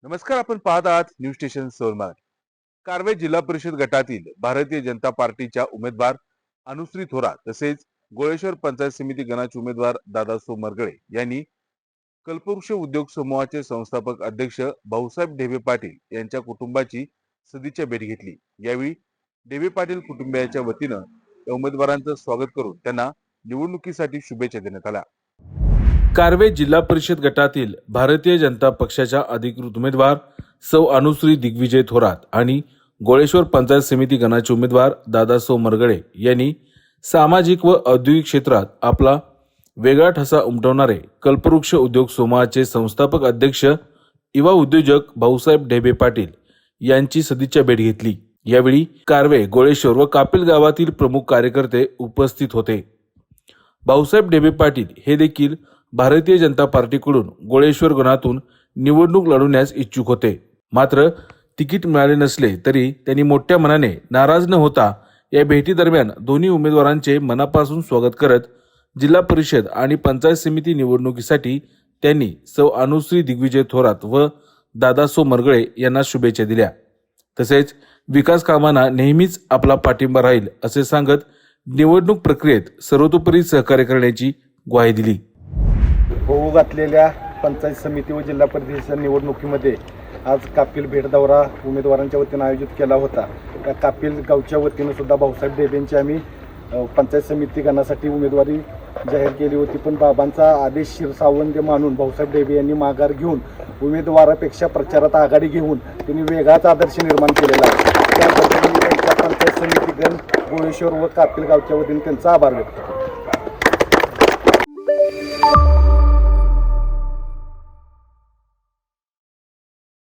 नमस्कार, आपण पाहत आहात न्यूज स्टेशन सोलमार्ग। कारवे जिल्हा परिषद गटातील भारतीय जनता पार्टीच्या उमेदवार अनुश्री थोरात तसेच गोळेश्वर पंचायत समिती गणाचे उमेदवार दादासो मरगळे यांनी कल्पवृक्ष उद्योग समूहाचे संस्थापक अध्यक्ष भाऊसाहेब ढेबे पाटील यांच्या कुटुंबाची सदिच्छा भेट घेतली। यावेळी ढेबे पाटील कुटुंबियाच्या वतीनं या उमेदवारांचं स्वागत करून त्यांना निवडणुकीसाठी शुभेच्छा देण्यात आल्या। कारवे जिल्हा परिषद गटातील भारतीय जनता पक्षाच्या अधिकृत उमेदवार सौ अनुश्री दिग्विजय थोरात आणि गोळेश्वर पंचायत समिती गणाचे उमेदवार दादासो मरगळे यांनी सामाजिक व औद्योगिक क्षेत्रात आपला वेगळा ठसा उमटवणारे कल्पवृक्ष उद्योग समूहाचे संस्थापक अध्यक्ष युवा उद्योजक भाऊसाहेब ढेबे पाटील यांची सदिच्छा भेट घेतली। यावेळी कारवे, गोळेश्वर व कापिल गावातील प्रमुख कार्यकर्ते उपस्थित होते। भाऊसाहेब ढेबे पाटील हे देखील भारतीय जनता पार्टीकडून गोळेश्वर गणातून निवडणूक लढवण्यास इच्छुक होते, मात्र तिकीट मिळाले नसले तरी त्यांनी मोठ्या मनाने नाराज न होता या भेटी दरम्यान दोन्ही उमेदवारांचे मनापासून स्वागत करत जिल्हा परिषद आणि पंचायत समिती निवडणुकीसाठी त्यांनी सौ अनुश्री दिग्विजय थोरात व दादासो मरगळे यांना शुभेच्छा दिल्या। तसेच विकास कामांना नेहमीच आपला पाठिंबा राहील असे सांगत निवडणूक प्रक्रियेत सर्वतोपरी सहकार्य करण्याची ग्वाही दिली। होऊ घातलेल्या पंचायत समिती व जिल्हा परिषदेच्या निवडणुकीमध्ये आज कापिल भेट दौरा उमेदवारांच्या वतीनं आयोजित केला होता। त्या कापिल गावच्या वतीनं सुद्धा भाऊसाहेब ढेबेंची आम्ही पंचायत समिती गणासाठी उमेदवारी जाहीर केली होती, पण बाबांचा आदेश शिरसावंत मानून भाऊसाहेब ढेबे यांनी माघार घेऊन उमेदवारापेक्षा प्रचारात आघाडी घेऊन त्यांनी वेगळाच आदर्श निर्माण केलेला आहे। त्याबद्दल मी त्यांच्या पंचायत समिती गण गोळेश्वर व कापिल गावच्या वतीने त्यांचा आभार व्यक्त करतो।